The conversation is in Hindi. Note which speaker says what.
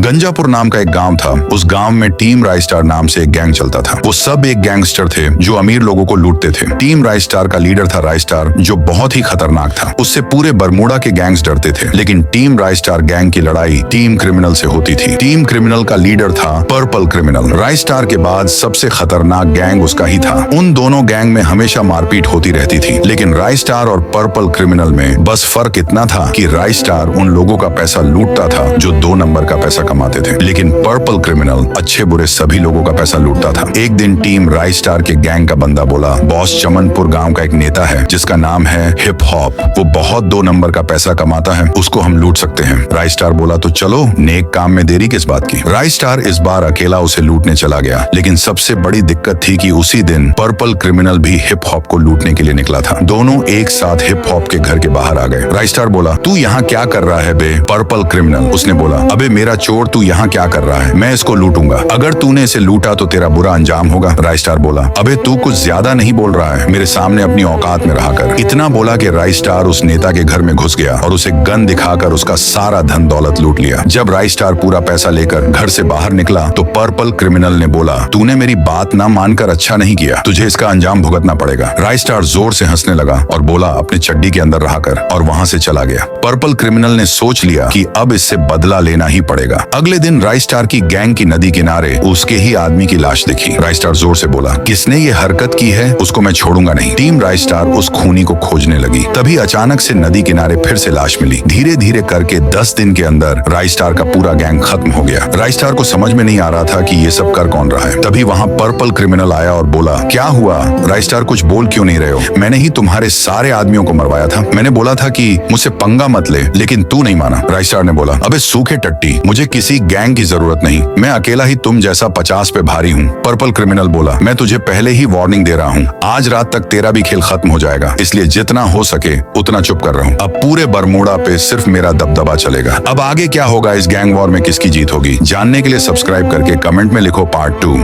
Speaker 1: गंजापुर नाम का एक गांव था। उस गांव में टीम राइस्टार नाम से एक गैंग चलता था। वो सब एक गैंगस्टर थे जो अमीर लोगों को लूटते थे। टीम राइस्टार का लीडर था राइस्टार, जो बहुत ही खतरनाक था। उससे पूरे बरमूडा के गैंग्स डरते थे। लेकिन टीम राइस्टार गैंग की लड़ाई टीम क्रिमिनल से होती थी। टीम क्रिमिनल का लीडर था पर्पल क्रिमिनल। राइस्टार के बाद सबसे खतरनाक गैंग उसका ही था। उन दोनों गैंग में हमेशा मारपीट होती रहती थी। लेकिन राइस्टार और पर्पल क्रिमिनल में बस फर्क इतना था कि राइस्टार उन लोगों का पैसा लूटता था जो 2 नंबर का पैसा कमाते थे, लेकिन पर्पल क्रिमिनल अच्छे बुरे सभी लोगों का पैसा लूटता था। एक दिन टीम राइस्टार के गैंग का बंदा बोला, बॉस चमनपुर गांव का एक नेता है जिसका नाम है हिप हॉप। वो बहुत 2 नंबर का पैसा कमाता है, उसको हम लूट सकते हैं। राइस्टार बोला, तो चलो, नेक काम में देरी किस बात की। राइस्टार इस बार अकेला उसे लूटने चला गया। लेकिन सबसे बड़ी दिक्कत थी कि उसी दिन पर्पल क्रिमिनल भी हिप हॉप को लूटने के लिए निकला था। दोनों एक साथ हिप हॉप के घर के बाहर आ गए। राइस्टार बोला, तू यहाँ क्या कर रहा है बे पर्पल क्रिमिनल। उसने बोला, अबे मेरा चोर, तू यहाँ क्या कर रहा है, मैं इसको लूटूंगा। अगर तूने इसे लूटा तो तेरा बुरा अंजाम होगा। राइस्टार बोला, अबे तू कुछ ज्यादा नहीं बोल रहा है, मेरे सामने अपनी औकात में रहा कर। इतना बोला कि राइस्टार उस नेता के घर में घुस गया और उसे गन दिखाकर उसका सारा धन दौलत लूट लिया। जब राइस्टार पूरा पैसा लेकर घर से बाहर निकला तो पर्पल क्रिमिनल ने बोला, तूने मेरी बात ना मानकर अच्छा नहीं किया, तुझे इसका अंजाम भुगतना पड़ेगा। राइस्टार जोर से हंसने लगा और बोला, अपने चड्डी के अंदर रहा कर, और वहां से चला गया। पर्पल क्रिमिनल ने सोच लिया कि अब इससे बदला लेना ही पड़ेगा। अगले दिन राइस्टार की गैंग की नदी किनारे उसके ही आदमी की लाश दिखी। राइस्टार जोर से बोला, किसने ये हरकत की है उसको मैं छोड़ूंगा नहीं। टीम राइस्टार उस खूनी को खोजने लगी। तभी अचानक से नदी किनारे फिर से लाश मिली। धीरे धीरे करके 10 दिन के अंदर राइस्टार का पूरा गैंग खत्म हो गया। राइस्टार को समझ में नहीं आ रहा था कि ये सब कर कौन रहा है। तभी वहाँ पर्पल क्रिमिनल आया और बोला, क्या हुआ राइस्टार, कुछ बोल क्यों नहीं रहे हो? मैंने ही तुम्हारे सारे आदमियों को मरवाया था। मैंने बोला था कि मुझसे पंगा मत ले, लेकिन तू नहीं माना। राइस्टार ने बोला, अबे सूखे टट्टी, मुझे किसी गैंग की जरूरत नहीं, मैं अकेला ही तुम जैसा 50 पे भारी हूँ। पर्पल क्रिमिनल बोला, मैं तुझे पहले ही वार्निंग दे रहा हूँ, आज रात तक तेरा भी खेल खत्म हो जाएगा, इसलिए जितना हो सके उतना चुप कर रहा हूँ। अब पूरे बरमूडा पे सिर्फ मेरा दबदबा चलेगा। अब आगे क्या होगा इस गैंग वॉर में, किसकी जीत होगी, जानने के लिए सब्सक्राइब करके कमेंट में लिखो पार्ट 2।